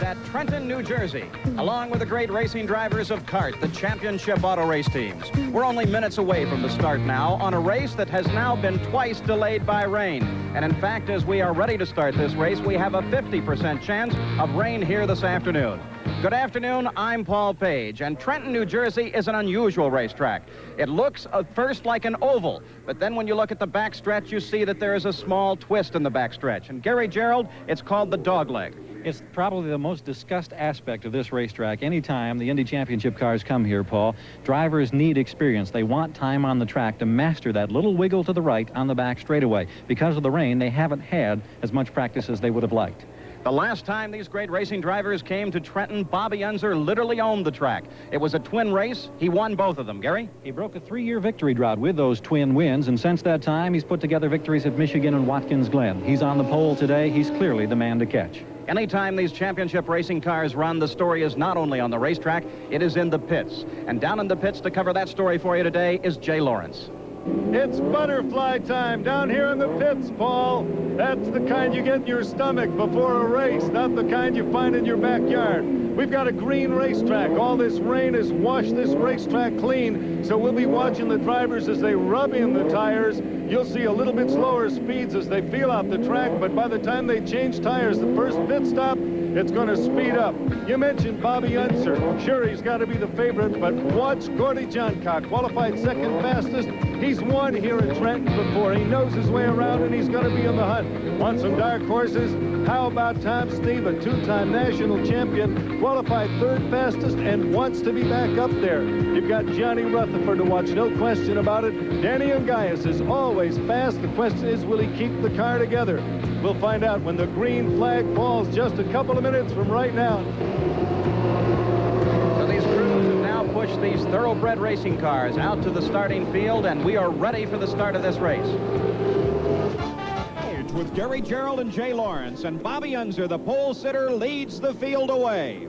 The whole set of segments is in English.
at Trenton, New Jersey, along with the great racing drivers of CART, the championship auto race teams. We're only minutes away from the start now on a race that has now been twice delayed by rain. And in fact, as we are ready to start this race, we have a 50% chance of rain here this afternoon. Good afternoon, I'm Paul Page, and Trenton, New Jersey is an unusual racetrack. It looks at first like an oval, but then when you look at the backstretch, you see that there is a small twist in the backstretch. And Gary Gerald, it's called the dogleg. It's probably the most discussed aspect of this racetrack. Anytime the Indy Championship cars come here, Paul, drivers need experience. They want time on the track to master that little wiggle to the right on the back straightaway. Because of the rain, they haven't had as much practice as they would have liked. The last time these great racing drivers came to Trenton, Bobby Unser literally owned the track. It was a twin race. He won both of them. Gary? He broke a 3-year victory drought with those twin wins, and since that time, he's put together victories at Michigan and Watkins Glen. He's on the pole today. He's clearly the man to catch. Anytime these championship racing cars run, the story is not only on the racetrack, it is in the pits. And down in the pits to cover that story for you today is Jay Lawrence. It's butterfly time down here in the pits, Paul. That's the kind you get in your stomach before a race, not the kind you find in your backyard. We've got a green racetrack. All this rain has washed this racetrack clean, so we'll be watching the drivers as they rub in the tires. You'll see a little bit slower speeds as they feel out the track, but by the time they change tires, the first pit stop, it's going to speed up. You mentioned Bobby Unser. Sure, he's got to be the favorite, but watch Gordy Johncock, qualified second fastest. He's won here at Trenton before. He knows his way around, and he's going to be in the hunt. Want some dark horses? How about Tom Steve, a two-time national champion, qualified third fastest and wants to be back up there. You've got Johnny Rutherford to watch, no question about it. Danny Ungaius is always fast. The question is, will he keep the car together? We'll find out when the green flag falls just a couple of minutes from right now. So these crews have now pushed these thoroughbred racing cars out to the starting field, and we are ready for the start of this race. With Gary Gerald and Jay Lawrence, and Bobby Unser, the pole sitter, leads the field away.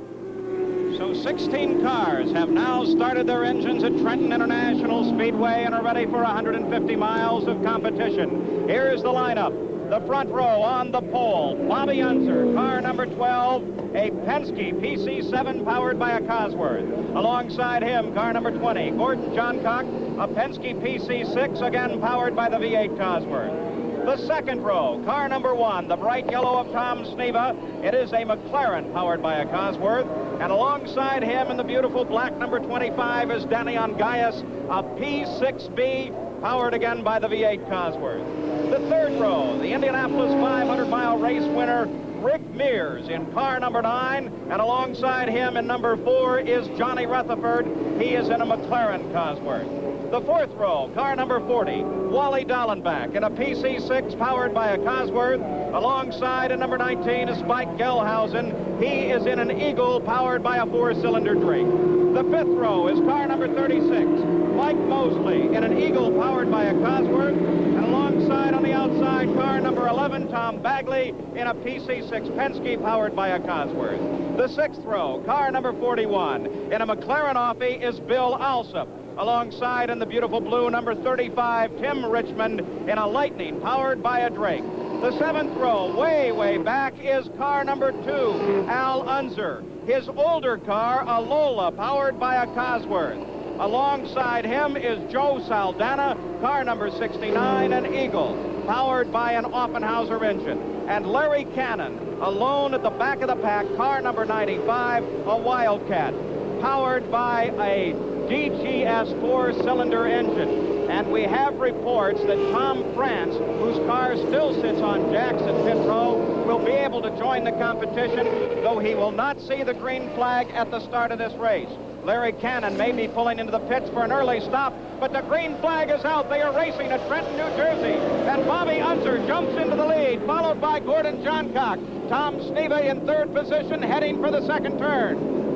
So 16 cars have now started their engines at Trenton International Speedway and are ready for 150 miles of competition. Here's the lineup. The front row on the pole, Bobby Unser, car number 12, a Penske PC7 powered by a Cosworth. Alongside him, car number 20, Gordon Johncock, a Penske PC6, again powered by the V8 Cosworth. The second row, car number 1, the bright yellow of Tom Sneva. It is a McLaren powered by a Cosworth. And alongside him in the beautiful black number 25 is Danny Ungaius, a P6B powered again by the V8 Cosworth. The third row, the Indianapolis 500-mile race winner, Rick Mears in car number 9, and alongside him in number 4 is Johnny Rutherford. He is in a McLaren Cosworth. The fourth row, car number 40, Wally Dallenbach in a PC6 powered by a Cosworth. Alongside in number 19 is Spike Gelhausen. He is in an Eagle powered by a 4-cylinder Drake. The fifth row is car number 36, Mike Mosley in an Eagle powered by a Cosworth. And alongside on the outside, car number 11, Tom Bagley in a PC6 Penske powered by a Cosworth. The sixth row, car number 41, in a McLaren Offie is Bill Alsop. Alongside in the beautiful blue, number 35, Tim Richmond in a Lightning powered by a Drake. The seventh row, way back, is car number 2, Al Unser. His older car, a Lola powered by a Cosworth. Alongside him is Joe Saldana, car number 69, an Eagle, powered by an Offenhauser engine. And Larry Cannon, alone at the back of the pack, car number 95, a Wildcat, powered by a DGS 4-cylinder engine. And we have reports that Tom France, whose car still sits on jacks at pit row, will be able to join the competition, though he will not see the green flag at the start of this race. Larry Cannon may be pulling into the pits for an early stop, but the green flag is out. They are racing at Trenton, New Jersey. And Bobby Unser jumps into the lead, followed by Gordon Johncock. Tom Sneva in third position, heading for the second turn.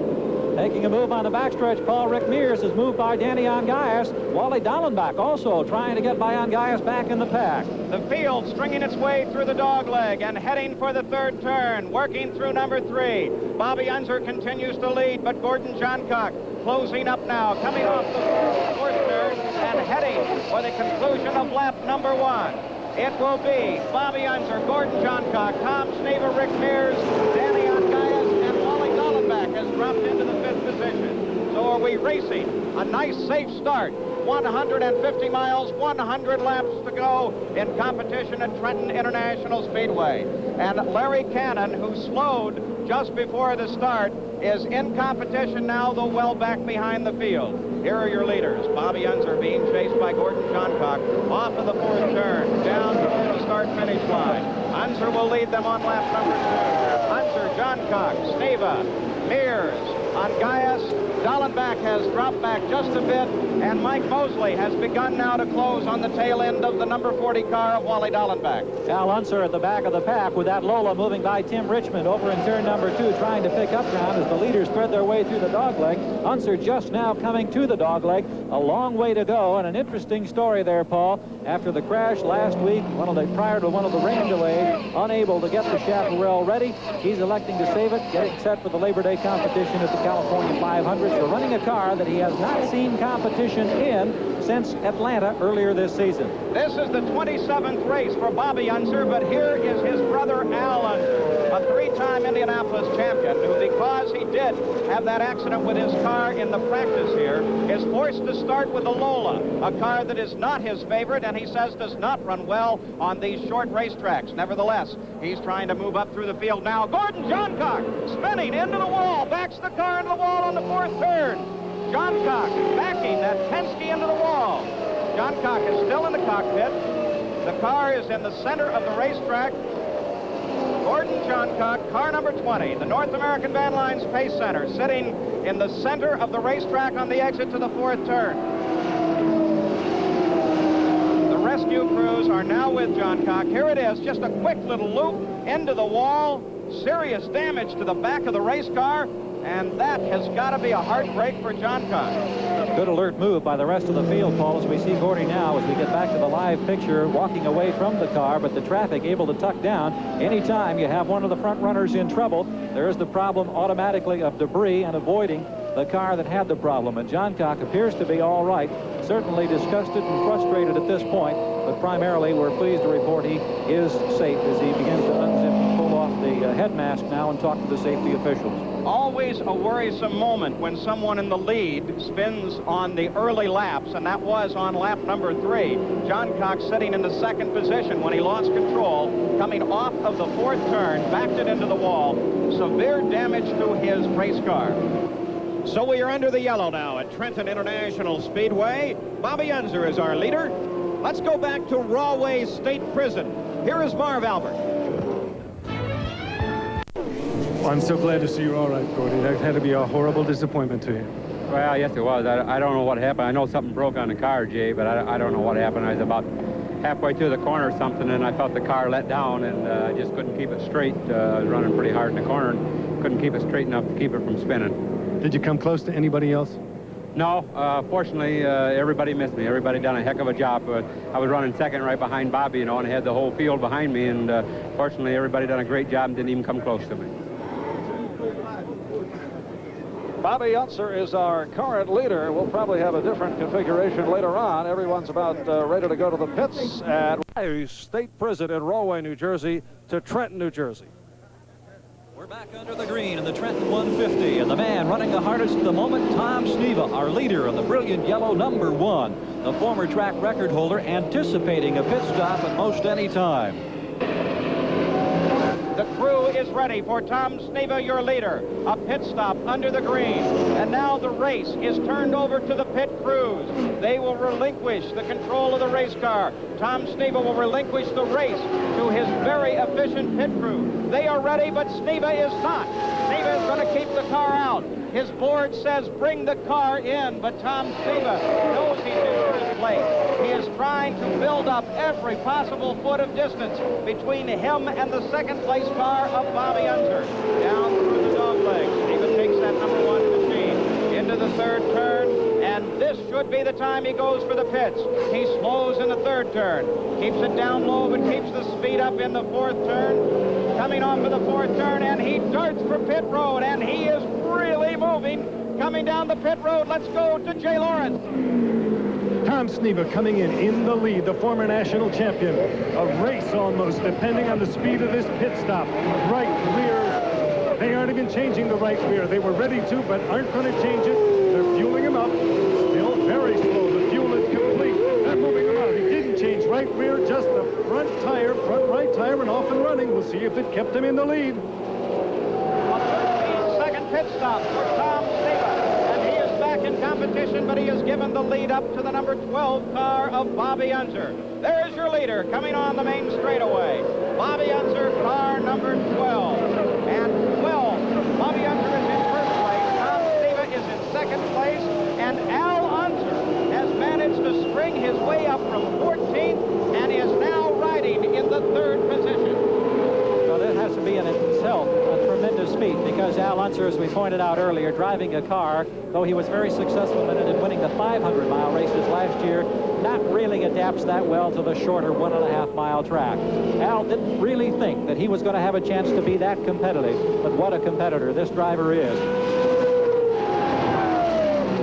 Taking a move on the backstretch, Paul. Rick Mears is moved by Danny Ungaius. Wally Dallenbach also trying to get by Ungaius back in the pack. The field stringing its way through the dogleg and heading for the third turn, working through number 3. Bobby Unser continues to lead, but Gordon Johncock closing up now, coming off the fourth turn and heading for the conclusion of lap number 1. It will be Bobby Unser, Gordon Johncock, Tom Sneva, Rick Mears, Danny Ungaius, and Wally racing. A nice, safe start. 150 miles, 100 laps to go in competition at Trenton International Speedway. And Larry Cannon, who slowed just before the start, is in competition now, though well back behind the field. Here are your leaders. Bobby Unser being chased by Gordon Johncock off of the fourth turn, down toward the start-finish line. Unser will lead them on lap number 2. Unser, Johncock, Sneva, Mears, on Gaius. Dallenbach has dropped back just a bit, and Mike Mosley has begun now to close on the tail end of the number 40 car of Wally Dallenbach. Al Unser at the back of the pack with that Lola moving by Tim Richmond over in turn number 2, trying to pick up ground as the leaders thread their way through the dogleg. Unser just now coming to the dogleg. A long way to go, and an interesting story there, Paul. After the crash last week, prior to one of the rain delays, unable to get the chaparral ready, he's electing to save it, getting set for the Labor Day competition at the California 500. So running a car that he has not seen competition in since Atlanta earlier this season. This is the 27th race for Bobby Unser, but here is his brother Al Unser, a three-time Indianapolis champion who, because he did have that accident with his car in the practice here, is forced to start with the Lola, a car that is not his favorite and he says does not run well on these short racetracks. Nevertheless, he's trying to move up through the field now. Gordon Johncock spinning into the wall, backs the car into the wall on the fourth turn. Johncock backing that Penske into the wall. Johncock is still in the cockpit. The car is in the center of the racetrack. Gordon Johncock, car number 20, the North American Van Lines Pace Center, sitting in the center of the racetrack on the exit to the fourth turn. The rescue crews are now with Johncock. Here it is, just a quick little loop into the wall. Serious damage to the back of the race car. And that has got to be a heartbreak for Johncock. Good alert move by the rest of the field, Paul, as we see Gordy now, as we get back to the live picture, walking away from the car, but the traffic able to tuck down. Anytime you have one of the front runners in trouble, there's the problem automatically of debris and avoiding the car that had the problem. And Johncock appears to be all right, certainly disgusted and frustrated at this point, but primarily we're pleased to report he is safe as he begins to unzip and pull off the head mask now and talk to the safety officials. Always a worrisome moment when someone in the lead spins on the early laps, and that was on lap number 3. Johncock sitting in the second position when he lost control, coming off of the fourth turn, backed it into the wall. Severe damage to his race car. So we are under the yellow now at Trenton International Speedway. Bobby Unser is our leader. Let's go back to Rahway State Prison. Here is Marv Albert. I'm so glad to see you're all right, Gordy. That had to be a horrible disappointment to you. Well, yes, it was. I don't know what happened. I know something broke on the car, Jay, but I don't know what happened. I was about halfway through the corner or something, and I felt the car let down, and I just couldn't keep it straight. I was running pretty hard in the corner and couldn't keep it straight enough to keep it from spinning. Did you come close to anybody else? No, fortunately, everybody missed me. Everybody done a heck of a job. I was running second right behind Bobby, you know, and had the whole field behind me, and fortunately, everybody done a great job and didn't even come close to me. Bobby Unser is our current leader. We'll probably have a different configuration later on. Everyone's about ready to go to the pits at State Prison in Rahway, New Jersey, to Trenton, New Jersey. We're back under the green in the Trenton 150, and the man running the hardest at the moment, Tom Sneva, our leader in the brilliant yellow number 1. The former track record holder anticipating a pit stop at most any time. The crew is ready for Tom Sneva, your leader. A pit stop under the green. And now the race is turned over to the pit crews. They will relinquish the control of the race car. Tom Sneva will relinquish the race to his very efficient pit crew. They are ready, but Sneva is not. Sneva is going to keep the car out. His board says bring the car in, but Tom Sneva knows he's in first place. He is trying to build up every possible foot of distance between him and the second place car of Bobby Unser. Down through the dogleg. Sneva takes that number 1 machine into the third turn, and this should be the time he goes for the pits. He slows in the third turn, keeps it down low, but keeps the speed up in the fourth turn. Coming off of the fourth turn, and he darts for pit road, and he is really moving. Coming down the pit road, let's go to Jay Lawrence. Tom Sneva coming in the lead, the former national champion. A race almost, depending on the speed of this pit stop. Right rear, they aren't even changing the right rear. They were ready to, but aren't going to change it. They're fueling him up. Still very slow. The fuel is complete. They're moving him out. He didn't change right rear, just the front right tire, and off and running. We'll see if it kept him in the lead. A 13-second pit stop for Tom Sneva. And he is back in competition, but he has given the lead up to the number 12 car of Bobby Unser. There's your leader coming on the main straightaway. Bobby Unser, car number 12. And 12, Bobby Unser is in first place. Tom Sneva is in second place. And Al Unser has managed to spring his way up from 14th and is now riding in the third position. Well, that has to be in itself a tremendous feat, because Al Unser, as we pointed out earlier, driving a car, though he was very successful in it and winning the 500-mile races last year, not really adapts that well to the shorter 1.5-mile track. Al didn't really think that he was going to have a chance to be that competitive, but what a competitor this driver is.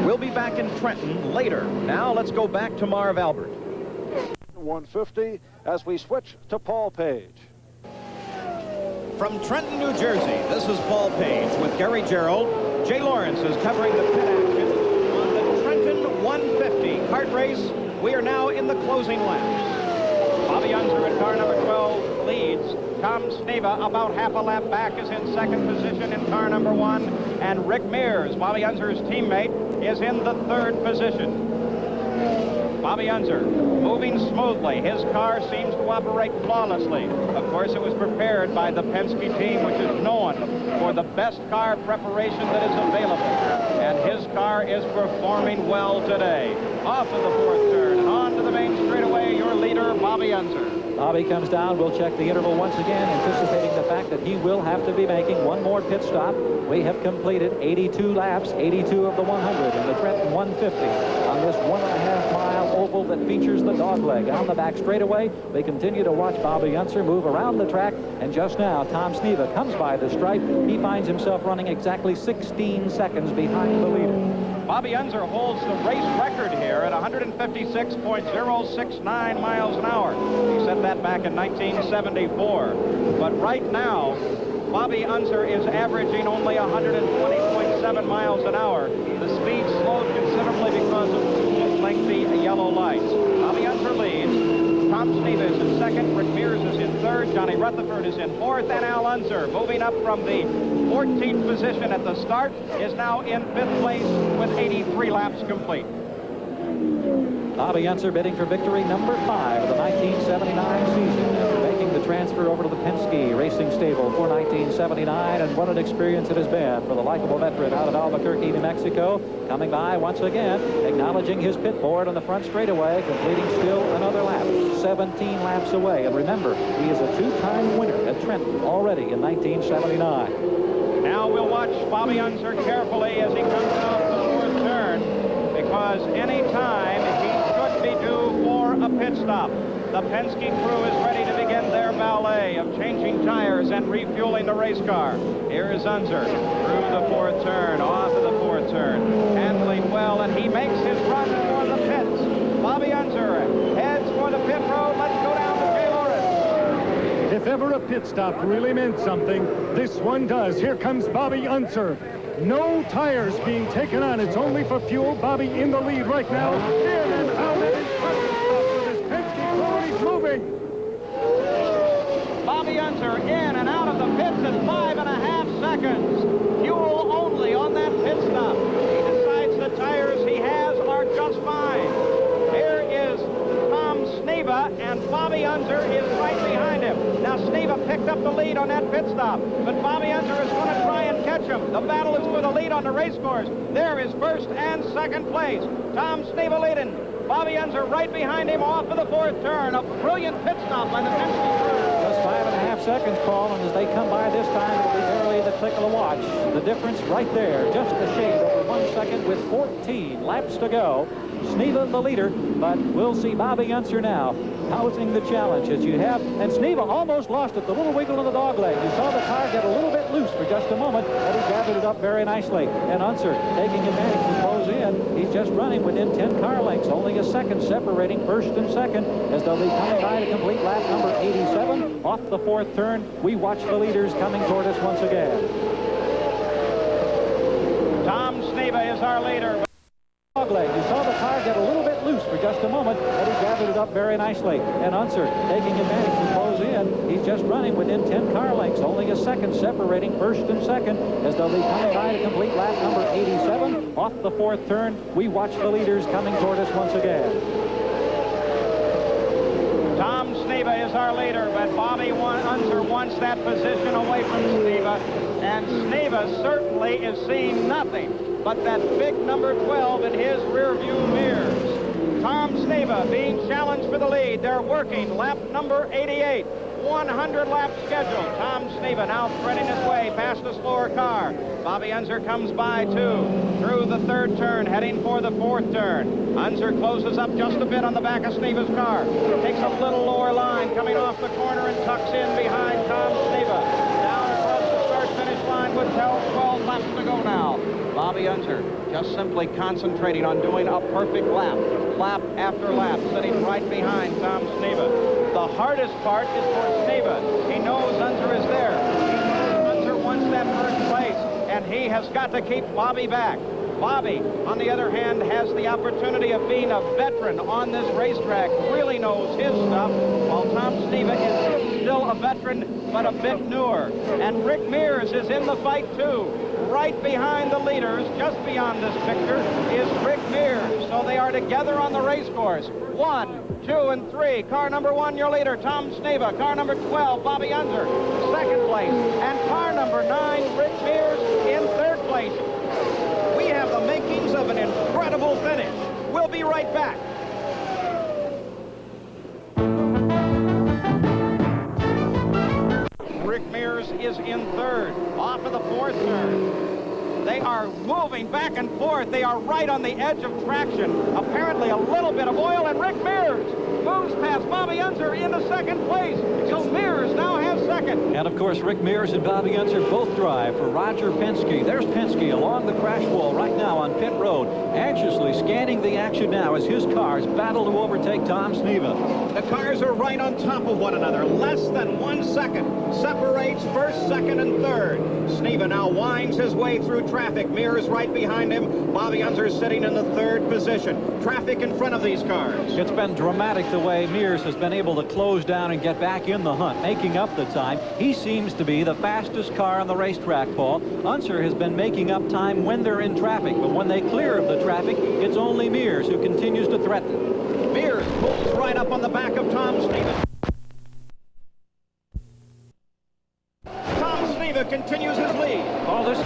We'll be back in Trenton later. Now let's go back to Marv Albert. 150 as we switch to Paul Page. From Trenton, New Jersey, this is Paul Page with Gary Gerald. Jay Lawrence is covering the pit action on the Trenton 150 kart race. We are now in the closing laps. Bobby Unser in car number 12 leads. Tom Sneva, about half a lap back, is in second position in car number 1. And Rick Mears, Bobby Unser's teammate, is in the third position. Bobby Unser moving smoothly. His car seems to operate flawlessly. Of course, it was prepared by the Penske team, which is known for the best car preparation that is available. And his car is performing well today. Off of the fourth turn and on to the main straightaway, your leader, Bobby Unser. Bobby comes down. We'll check the interval once again, anticipating the fact that he will have to be making one more pit stop. We have completed 82 laps, 82 of the 100 in the Trenton 150 on this 1.5-mile oval that features the dogleg. On the back straightaway, we continue to watch Bobby Unser move around the track, and just now Tom Sneva comes by the stripe. He finds himself running exactly 16 seconds behind the leader. Bobby Unser holds the race record here at 156.069 miles an hour. He set that back in 1974. But right now, Bobby Unser is averaging only 120.7 miles an hour. The speed slowed considerably because of two lengthy yellow lights. Bobby Unser leads. Tom Sneva is in second. Rick Mears is in third. Johnny Rutherford is in fourth. And Al Unser, moving up from the 14th position at the start, is now in fifth place with 83 laps complete. Bobby Unser bidding for victory number 5 of the 1979 season, after making the transfer over to the Penske Racing Stable for 1979. And what an experience it has been for the likable veteran out of Albuquerque, New Mexico, coming by once again, acknowledging his pit board on the front straightaway, completing still another lap, 17 laps away. And remember, he is a two-time winner at Trenton already in 1979. Now we'll watch Bobby Unser carefully as he comes off the fourth turn, because any time he should be due for a pit stop. The Penske crew is ready to begin their ballet of changing tires and refueling the race car. Here is Unser through the fourth turn, off of the fourth turn, handling well, and he makes his run for the pits. Bobby Unser heads for the pit road. Let's go down to Jay Lawrence. If ever a pit stop really meant something, this one does. Here comes Bobby Unser. No tires being taken on. It's only for fuel. Bobby in the lead right now. In and out of his Penske crew. He's moving. Bobby Unser in and out of the pits in 5.5 seconds. Fuel only on that pit stop. He decides the tires he has are just fine. Here is Tom Sneva, and Bobby Unser is right behind him. Now Sneva picked up the lead on that pit stop, but Bobby Unser is going to try and catch him. The battle is for the lead on the race course. There is first and second place. Tom Sneva leading. Bobby Unser right behind him off of the fourth turn. A brilliant pit stop by the Penske crew. Just 5.5 seconds, Paul, and as they come by this time, it'll be barely the click of a watch. The difference right there, just a shade over 1 second with 14 laps to go. Sneva the leader, but we'll see Bobby Unser now housing the challenge as you have. And Sneva almost lost it, the little wiggle in the dog leg. You saw the car get a little bit loose for just a moment, but he gathered it up very nicely. And Unser taking advantage to close in. He's just running within 10 car lengths, only a second separating first and second, as they'll be coming by to complete lap number 87. Off the fourth turn, we watch the leaders coming toward us once again. Tom Sneva Sneva is our leader. Dogleg. You saw the car get a little bit loose for just a moment, but he gathered it up very nicely. And Unser taking advantage to close in. He's just running within 10 car lengths, only a second separating first and second as they'll be coming by to complete lap number 87. Off the fourth turn, we watch the leaders coming toward us once again. Tom Sneva is our leader, but Bobby Unser wants that position away from Sneva. And Sneva certainly is seeing nothing but that big number 12 in his rearview mirrors. Tom Sneva being challenged for the lead. They're working lap number 88. 100 lap schedule. Tom Sneva now threading his way past a slower car. Bobby Unser comes by too. Through the third turn, heading for the fourth turn. Unser closes up just a bit on the back of Sneva's car. Takes a little lower line coming off the corner and tucks in behind Tom Sneva. Down across the start-finish line with 12 laps to go now. Bobby Unser just simply concentrating on doing a perfect lap after lap, sitting right behind Tom Sneva. The hardest part is for Sneva. He knows Unser is there. He knows Unser wants that first place, and he has got to keep Bobby back. Bobby, on the other hand, has the opportunity of being a veteran on this racetrack, really knows his stuff, while Tom Sneva is still a veteran, but a bit newer. And Rick Mears is in the fight, too. Right behind the leaders, just beyond this picture, is Rick Mears. So they are together on the race course. 1, 2, and 3. Car number 1, your leader, Tom Sneva. Car number 12, Bobby Unser, second place. And car number 9, Rick Mears, in third place. We have the makings of an incredible finish. We'll be right back. Rick Mears is in third, off of the fourth turn. They are moving back and forth. They are right on the edge of traction. Apparently a little bit of oil, and Rick Mears moves past Bobby Unser into second place. So Mears now has second. And of course, Rick Mears and Bobby Unser both drive for Roger Penske. There's Penske along the crash wall right now on pit road, anxiously scanning the action now as his cars battle to overtake Tom Sneva. The cars are right on top of one another. Less than 1 second separates first, second, and third. Sneva now winds his way through traffic. Mears right behind him. Bobby Unser sitting in the third position. Traffic in front of these cars. It's been dramatic the way Mears has been able to close down and get back in the hunt, making up the time. He seems to be the fastest car on the racetrack, Paul. Unser has been making up time when they're in traffic, but when they clear of the traffic, it's only Mears who continues to threaten. Mears pulls right up on the back of Tom Sneva. Tom Sneva continues his lead. All this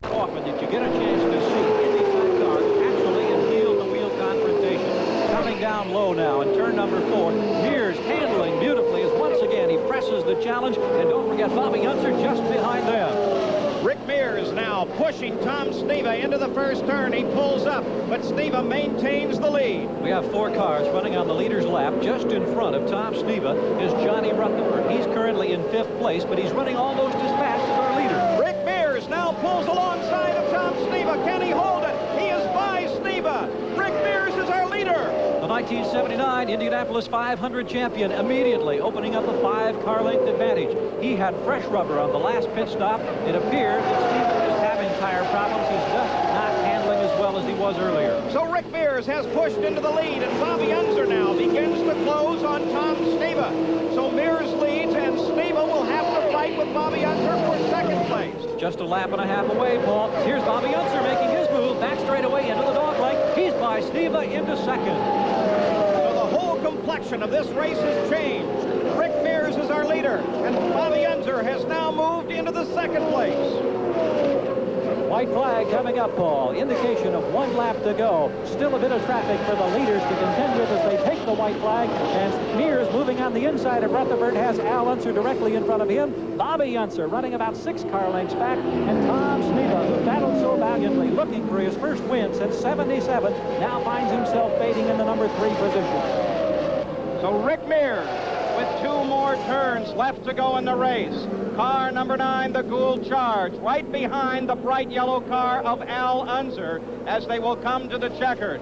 often did you get a chance to see Indy cars actually in wheel-to-wheel confrontation. Coming down low now in turn number 4. Mears handling beautifully as once again he presses the challenge, and don't forget Bobby Unser just behind them. Rick Mears now pushing Tom Sneva into the first turn. He pulls up, but Sneva maintains the lead. We have 4 cars running on the leader's lap. Just in front of Tom Sneva is Johnny Rutherford. He's currently in 5th place, but he's running almost as fast as our leader. Rick Mears now pulls alongside of Tom Sneva. Can he hold it? He is by Sneva. Rick Mears is our leader. The 1979 Indianapolis 500 champion immediately opening up a 5-car length advantage. He had fresh rubber on the last pit stop. It appears that Sneva is having tire problems. He's just not handling as well as he was earlier. So Rick Mears has pushed into the lead, and Bobby Unser now begins to close on Tom Sneva. So Mears leads, and Sneva will have to fight with Bobby Unser for second place. Just a lap and a half away, Paul. Here's Bobby Unser making his move back straight away into the dogleg. He's by Sneva into second. So the whole complexion of this race has changed. Rick Mears is our leader, and Bobby Unser has now moved into the second place. White flag coming up, Paul. Indication of 1 lap to go. Still a bit of traffic for the leaders to contend with as they take the white flag. And Mears moving on the inside of Rutherford has Al Unser directly in front of him. Bobby Unser running about 6 car lengths back. And Tom Sneva, who battled so valiantly, looking for his first win since '77, now finds himself fading in the number 3 position. So Rick Mears with 2 more turns left to go in the race. Car number 9, the Gould Charge, right behind the bright yellow car of Al Unser as they will come to the checkered.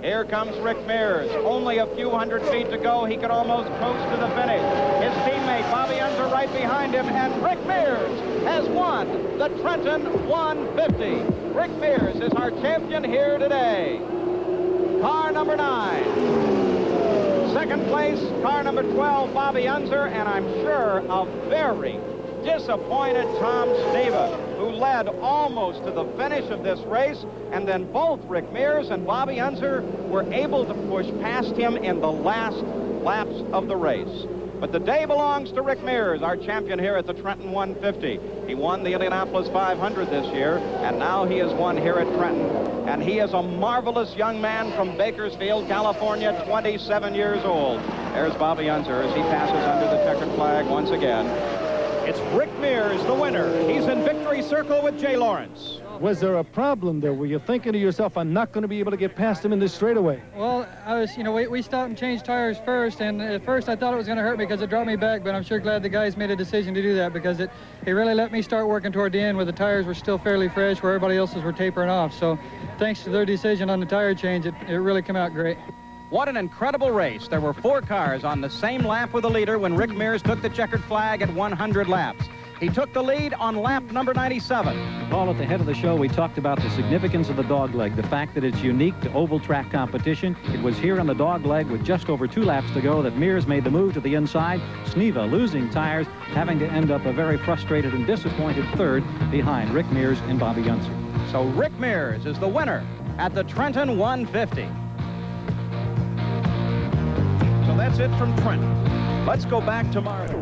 Here comes Rick Mears. Only a few hundred feet to go. He could almost coast to the finish. His teammate Bobby Unser right behind him, and Rick Mears has won the Trenton 150. Rick Mears is our champion here today. Car number 9. Second place, car number 12, Bobby Unser, and I'm sure a very disappointed Tom Sneva, who led almost to the finish of this race, and then both Rick Mears and Bobby Unser were able to push past him in the last laps of the race. But the day belongs to Rick Mears, our champion here at the Trenton 150. He won the Indianapolis 500 this year, and now he has won here at Trenton. And he is a marvelous young man from Bakersfield, California, 27 years old. There's Bobby Unser as he passes under the checkered flag once again. It's Rick Mears, the winner. He's in victory circle with Jay Lawrence. Was there a problem there? Were you thinking to yourself, I'm not going to be able to get past him in this straightaway? Well, I was, we stopped and changed tires first, and at first I thought it was going to hurt me because it dropped me back, but I'm sure glad the guys made a decision to do that because it really let me start working toward the end where the tires were still fairly fresh, where everybody else's were tapering off. So thanks to their decision on the tire change, it really came out great. What an incredible race. There were 4 cars on the same lap with the leader when Rick Mears took the checkered flag at 100 laps. He took the lead on lap number 97. Paul, at the head of the show, we talked about the significance of the dogleg, the fact that it's unique to oval track competition. It was here on the dogleg with just over 2 laps to go that Mears made the move to the inside. Sneva losing tires, having to end up a very frustrated and disappointed third behind Rick Mears and Bobby Unser. So Rick Mears is the winner at the Trenton 150. So that's it from Trenton. Let's go back tomorrow.